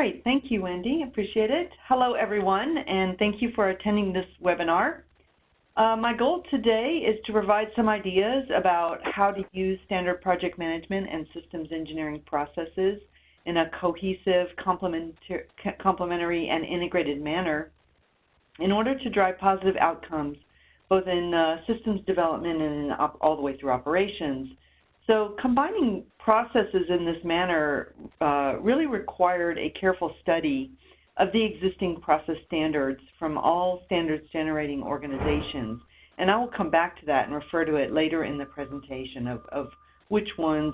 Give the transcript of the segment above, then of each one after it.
Great. Thank you, Wendy. Appreciate it. Hello, everyone, and thank you for attending this webinar. My goal today is to provide some ideas about how to use standard project management and systems engineering processes in a cohesive, complementary, and integrated manner in order to drive positive outcomes, both in systems development and all the way through operations. So combining processes in this manner really required a careful study of the existing process standards from all standards generating organizations. And I will come back to that and refer to it later in the presentation of which ones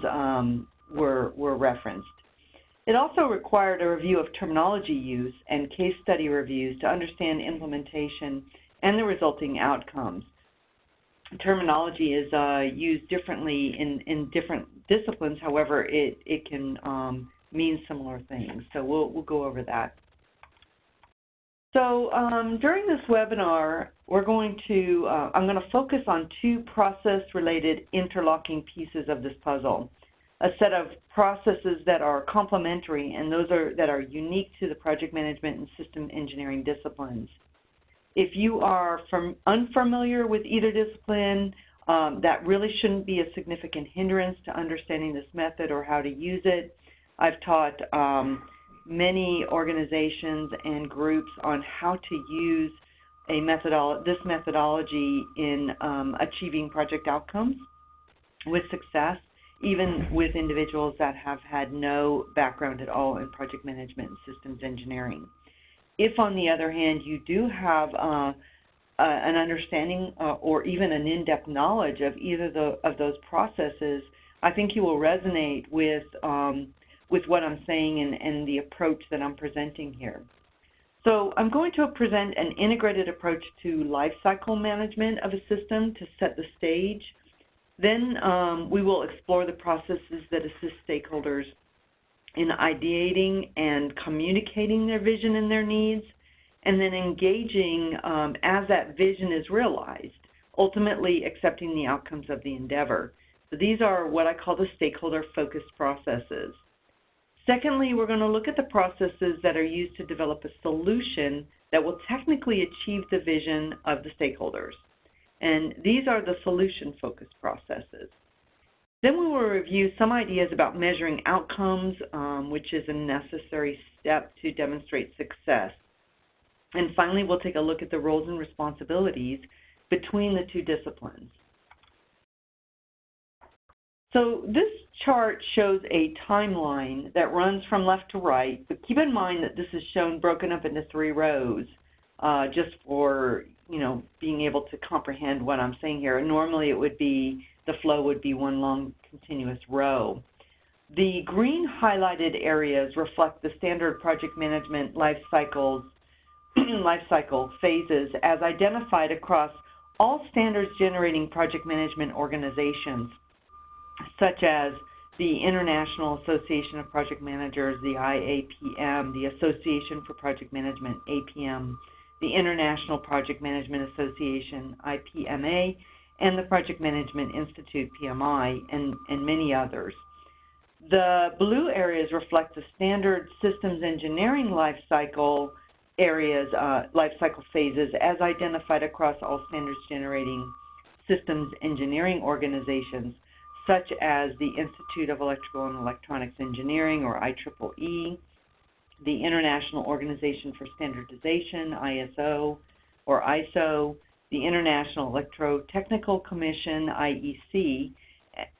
were referenced. It also required a review of terminology use and case study reviews to understand implementation and the resulting outcomes. Terminology is used differently in different disciplines. However, it can mean similar things. So we'll go over that. So during this webinar, I'm going to focus on two process-related interlocking pieces of this puzzle. A set of processes that are complementary, and those that are unique to the project management and system engineering disciplines. If you are unfamiliar with either discipline, that really shouldn't be a significant hindrance to understanding this method or how to use it. I've taught many organizations and groups on how to use this methodology in achieving project outcomes with success, even with individuals that have had no background at all in project management and systems engineering. If, on the other hand, you do have an understanding or even an in-depth knowledge of either of those processes, I think you will resonate with what I'm saying and the approach that I'm presenting here. So I'm going to present an integrated approach to life cycle management of a system to set the stage. Then we will explore the processes that assist stakeholders in ideating and communicating their vision and their needs, and then engaging as that vision is realized, ultimately accepting the outcomes of the endeavor. So these are what I call the stakeholder-focused processes. Secondly, we're going to look at the processes that are used to develop a solution that will technically achieve the vision of the stakeholders. And these are the solution-focused processes. Then we will review some ideas about measuring outcomes, which is a necessary step to demonstrate success. And finally, we'll take a look at the roles and responsibilities between the two disciplines. So this chart shows a timeline that runs from left to right, but keep in mind that this is shown broken up into 3 rows, just for being able to comprehend what I'm saying here. Normally it would be, the flow would be one long continuous row. The green highlighted areas reflect the standard project management life cycle phases as identified across all standards generating project management organizations, such as the International Association of Project Managers, the IAPM, the Association for Project Management, APM, the International Project Management Association, IPMA, and the Project Management Institute, PMI, and many others. The blue areas reflect the standard systems engineering life cycle areas, life cycle phases, as identified across all standards generating systems engineering organizations, such as the Institute of Electrical and Electronics Engineering, or IEEE, the International Organization for Standardization, ISO, or ISO, the International Electrotechnical Commission, IEC,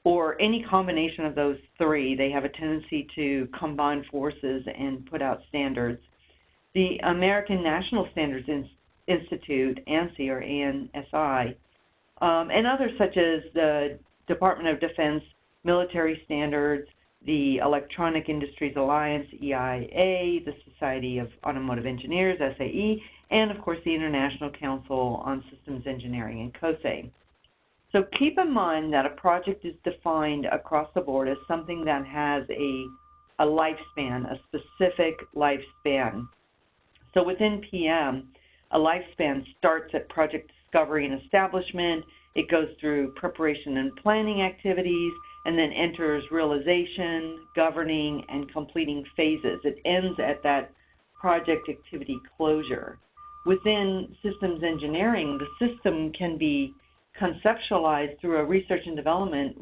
or any combination of those 3. They have a tendency to combine forces and put out standards. The American National Standards Institute, ANSI, or ANSI, and others such as the Department of Defense Military Standards, the Electronic Industries Alliance, EIA, the Society of Automotive Engineers, SAE, and of course the International Council on Systems Engineering, INCOSE. So keep in mind that a project is defined across the board as something that has a lifespan, a specific lifespan. So within PM, a lifespan starts at project discovery and establishment. It goes through preparation and planning activities, and then enters realization, governing, and completing phases. It ends at that project activity closure. Within systems engineering, the system can be conceptualized through a research and development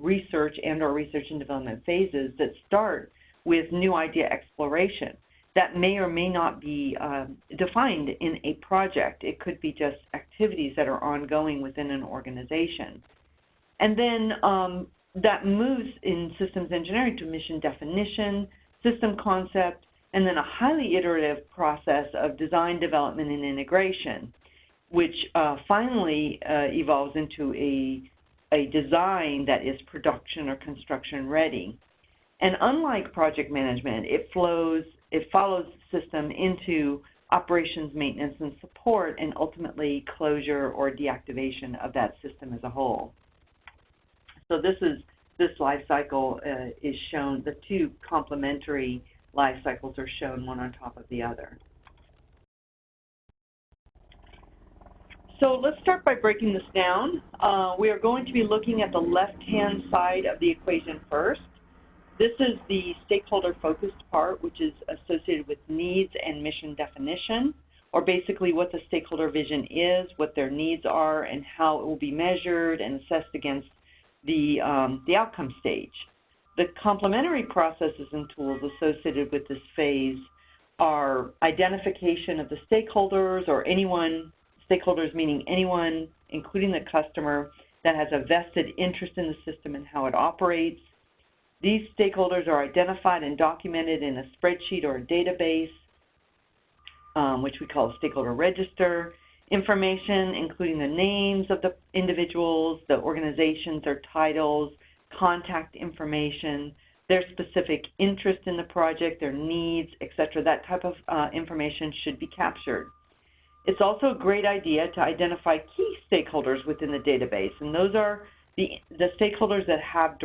phases that start with new idea exploration. That may or may not be defined in a project. It could be just activities that are ongoing within an organization. And then that moves in systems engineering to mission definition, system concept, and then a highly iterative process of design, development, and integration, which finally evolves into a design that is production or construction ready. And unlike project management, it follows the system into operations, maintenance, and support, and ultimately closure or deactivation of that system as a whole. So this life cycle is shown, the two complementary life cycles are shown one on top of the other. So let's start by breaking this down. We are going to be looking at the left-hand side of the equation first. This is the stakeholder-focused part, which is associated with needs and mission definition, or basically what the stakeholder vision is, what their needs are, and how it will be measured and assessed against the outcome stage. The complementary processes and tools associated with this phase are identification of the stakeholders, or anyone, stakeholders meaning anyone, including the customer, that has a vested interest in the system and how it operates. These stakeholders are identified and documented in a spreadsheet or a database, which we call a stakeholder register. Information including the names of the individuals, the organizations, their titles, contact information, their specific interest in the project, their needs, etc. That type of information should be captured. It's also a great idea to identify key stakeholders within the database, and those are the stakeholders that have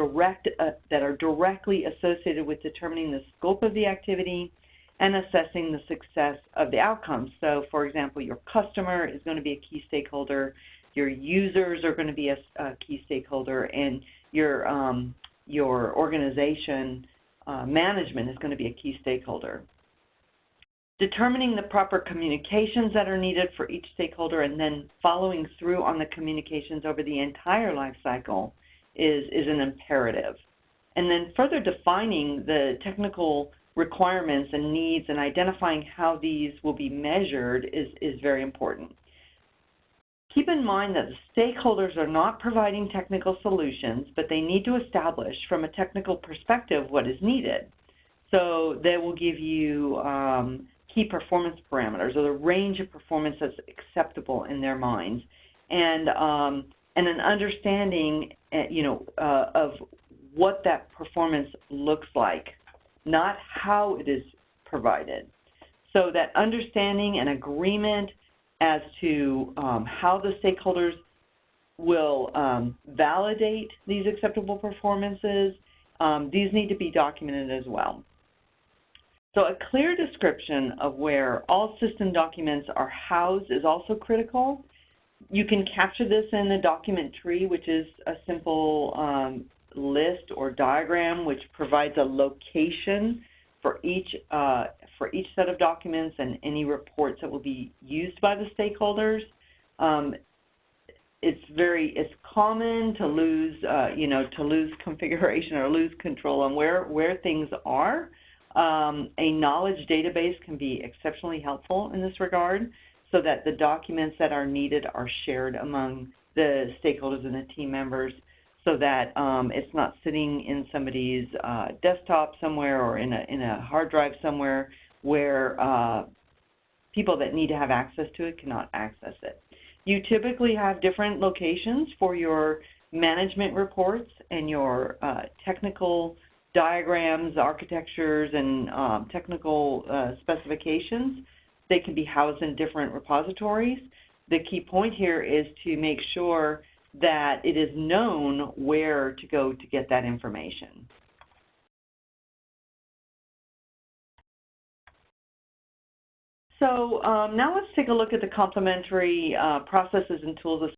that are directly associated with determining the scope of the activity and assessing the success of the outcomes. So, for example, your customer is going to be a key stakeholder, your users are going to be a key stakeholder, and your organization management is going to be a key stakeholder. Determining the proper communications that are needed for each stakeholder and then following through on the communications over the entire life cycle is an imperative. And then further defining the technical requirements and needs and identifying how these will be measured is very important. Keep in mind that the stakeholders are not providing technical solutions, but they need to establish from a technical perspective what is needed. So they will give you key performance parameters, or the range of performance that's acceptable in their minds, and an understanding, of what that performance looks like, not how it is provided. So that understanding and agreement as to how the stakeholders will validate these acceptable performances, these need to be documented as well. So a clear description of where all system documents are housed is also critical. You can capture this in a document tree, which is a simple list or diagram which provides a location for each set of documents and any reports that will be used by the stakeholders. It's common to lose configuration or lose control on where things are. A knowledge database can be exceptionally helpful in this regard, so that the documents that are needed are shared among the stakeholders and the team members, so that it's not sitting in somebody's desktop somewhere or in a hard drive somewhere where people that need to have access to it cannot access it. You typically have different locations for your management reports and your technical diagrams, architectures, and technical specifications. They can be housed in different repositories. The key point here is to make sure that it is known where to go to get that information. So now let's take a look at the complementary processes and tools